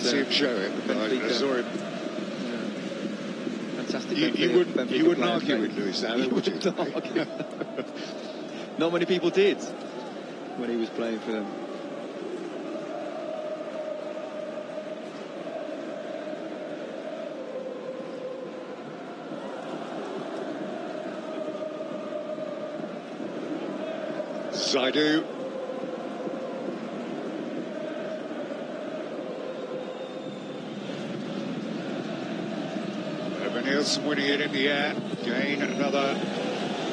didn't see him show it, but I saw him. Fantastic. You wouldn't argue with Luis Allen, would you? Not many people did when he was playing for them. Zaidu. Nielsen winning it in the air. Again, another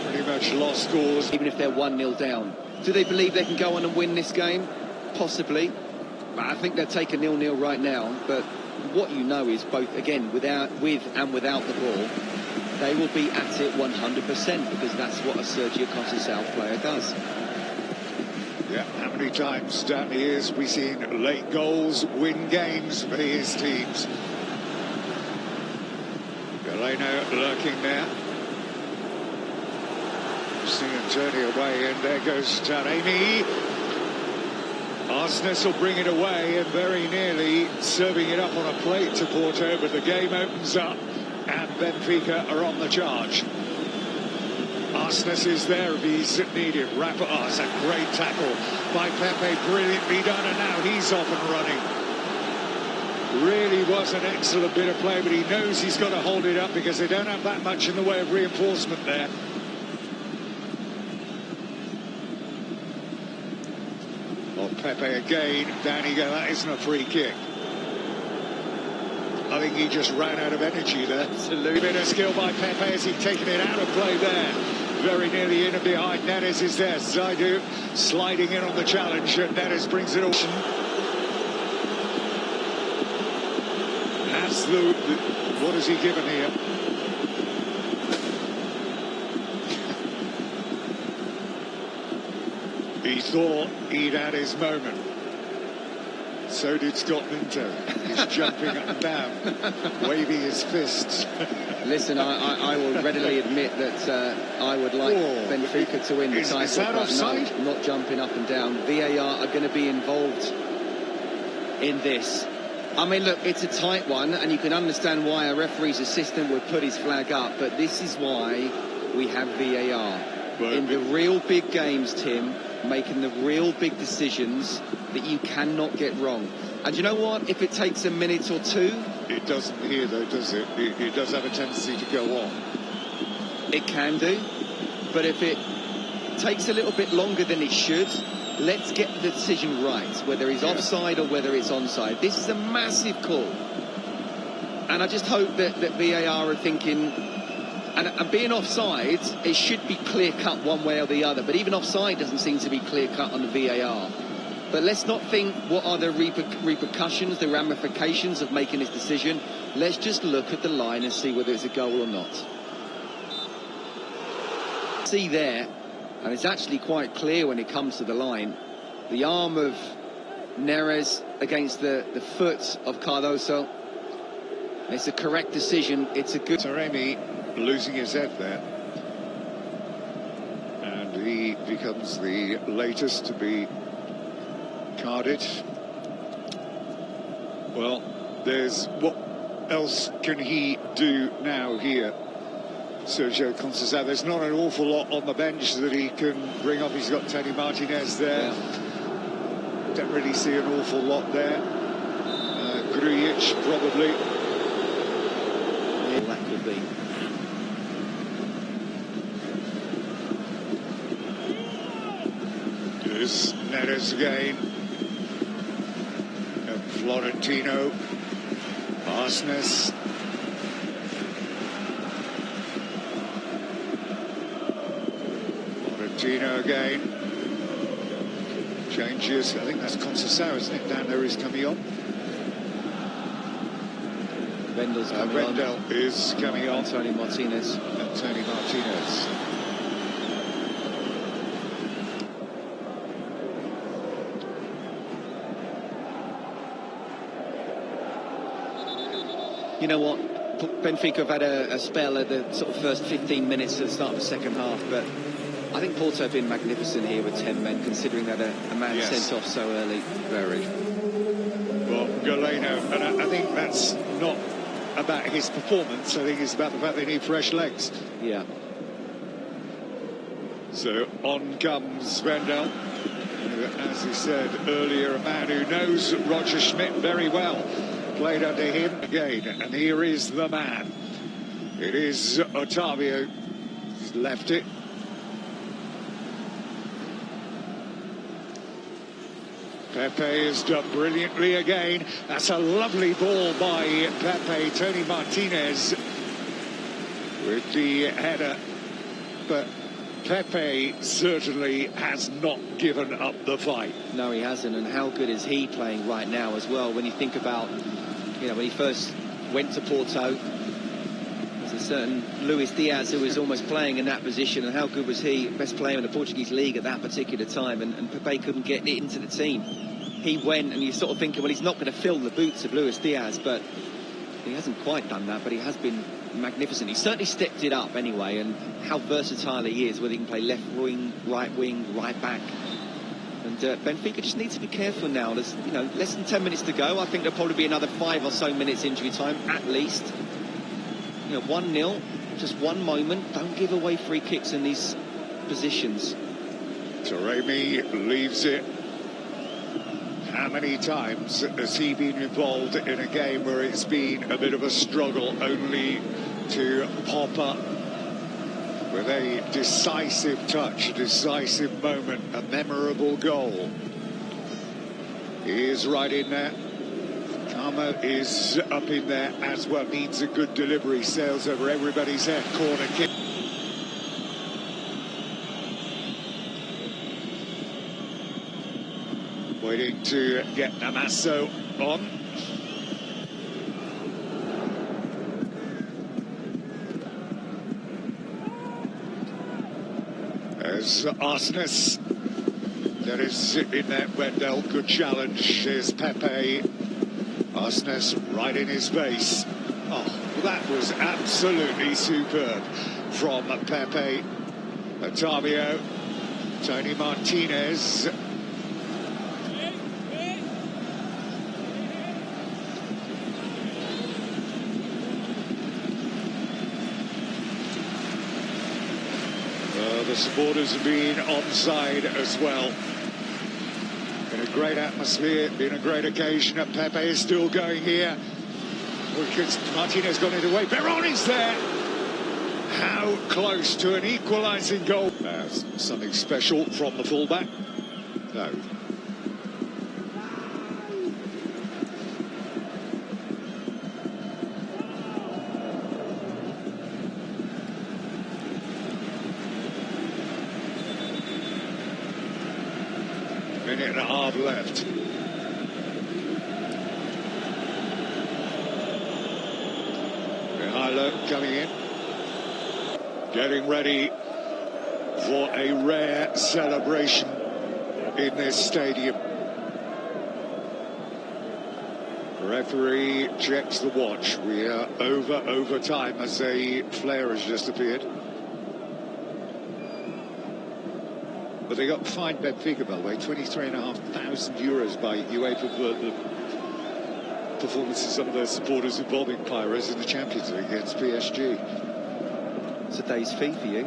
pretty much lost scores. Even if they're 1-0 down. Do they believe they can go on and win this game? Possibly. But I think they'll take a 0-0 right now. But what you know is both, again, with and without the ball, they will be at it 100% because that's what a Sergio Conceição player does. Yeah, how many times down the years we've seen late goals win games for his teams. Galeno lurking there. Seeing him turning away, and there goes Taremi. Arsenis will bring it away and very nearly serving it up on a plate to Porto, but the game opens up and Benfica are on the charge. Arsenis is there if he's needed. It's a great tackle by Pepe, brilliantly done, and now he's off and running. Really was an excellent bit of play, but he knows he's got to hold it up because they don't have that much in the way of reinforcement there. Well, Pepe again, down he goes. That isn't a free kick. I think he just ran out of energy there. Absolutely. A bit of skill by Pepe as he's taken it out of play there. Very nearly in and behind. Neres is there. Zaidu sliding in on the challenge. Neres brings it off. That's what has he given here? He thought he'd had his moment. So did Scott Minto. He's jumping up and down, waving his fists. Listen, I will readily admit that I would like Benfica to win the title. Is that offside? No, not jumping up and down. VAR are going to be involved in this. I mean, look, it's a tight one, and you can understand why a referee's assistant would put his flag up, but this is why we have VAR. In the real big games, Tim, making the real big decisions that you cannot get wrong. And you know what? If it takes a minute or two... It doesn't here, though, does it? It does have a tendency to go on. It can do. But if it takes a little bit longer than it should, let's get the decision right, whether he's offside or whether it's onside. This is a massive call. And I just hope that VAR are thinking... And being offside, it should be clear-cut one way or the other. But even offside doesn't seem to be clear-cut on the VAR. But let's not think what are the repercussions, the ramifications of making this decision. Let's just look at the line and see whether it's a goal or not. See there, and it's actually quite clear when it comes to the line. The arm of Neres against the foot of Cardoso. It's a correct decision. It's a good... Taremi losing his head there. And he becomes the latest to be carded. Well, what else can he do now here, Sergio Conceição? There's not an awful lot on the bench that he can bring up. He's got Tony Martinez there. Yeah. Don't really see an awful lot there. Grujic probably. Yeah, that could be. There's Neres again. Florentino. Arsenis. Florentino again. Changes. I think that's Conceição, isn't it? Down there is coming on. Wendel's coming Wendell on. is coming on. Tony Martinez. And Tony Martinez. You know what? Benfica have had a spell at the sort of first 15 minutes at the start of the second half, but I think Porto have been magnificent here with 10 men, considering that a man sent off so early. Very. Well, Galeno, and I think that's not about his performance. I think it's about the fact they need fresh legs. Yeah. So on comes Vendel, as he said earlier, a man who knows Roger Schmidt very well. Played under him again, and here is the man. It is Otavio. He's left it. Pepe has done brilliantly again. That's a lovely ball by Pepe. Tony Martinez with the header. But Pepe certainly has not given up the fight. No, he hasn't. And how good is he playing right now as well? When you think about, you know, when he first went to Porto, there's a certain Luis Diaz who was almost playing in that position. And how good was he? Best player in the Portuguese league at that particular time. And Pepe couldn't get it into the team. He went, and you're sort of thinking, well, he's not going to fill the boots of Luis Diaz, but he hasn't quite done that, but he has been magnificent. He certainly stepped it up anyway, and how versatile he is, whether he can play left wing, right back. And Benfica just needs to be careful now. There's, you know, less than 10 minutes to go. I think there'll probably be another 5 or so minutes injury time, at least. You know, 1-0, just one moment. Don't give away free kicks in these positions. Taremi leaves it. How many times has he been involved in a game where it's been a bit of a struggle, only to pop up with a decisive touch, a decisive moment, a memorable goal? He is right in there. Karma is up in there as well, needs a good delivery, sails over everybody's head, corner kick. Waiting to get Namaso on. There's Arsenis. That is in there. Wendell, good challenge. There's Pepe. Arsenis right in his face. Oh, that was absolutely superb from Pepe. Otavio. Tony Martinez. The supporters have been onside as well. In a great atmosphere, been a great occasion, and Pepe is still going here. Martinez got it away. Veron is there. How close to an equalising goal. Something special from the fullback. No. Minute and a half left. Mihailo coming in. Getting ready for a rare celebration in this stadium. Referee checks the watch. We are over time as a flare has just appeared. But they got fined Benfica, by the way, €23,500 by UEFA for the performances of the supporters involving Pyros in the Champions League against PSG. It's a day's fee for you.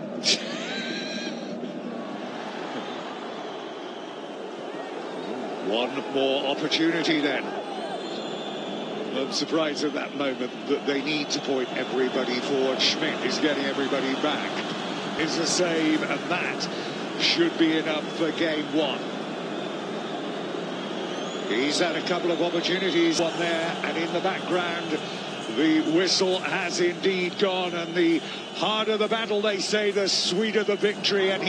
One more opportunity then. I'm surprised at that moment that they need to point everybody forward. Schmidt is getting everybody back. Is a save, and that should be enough for game one. He's had a couple of opportunities, one there, and in the background the whistle has indeed gone, and the harder the battle, they say, the sweeter the victory. And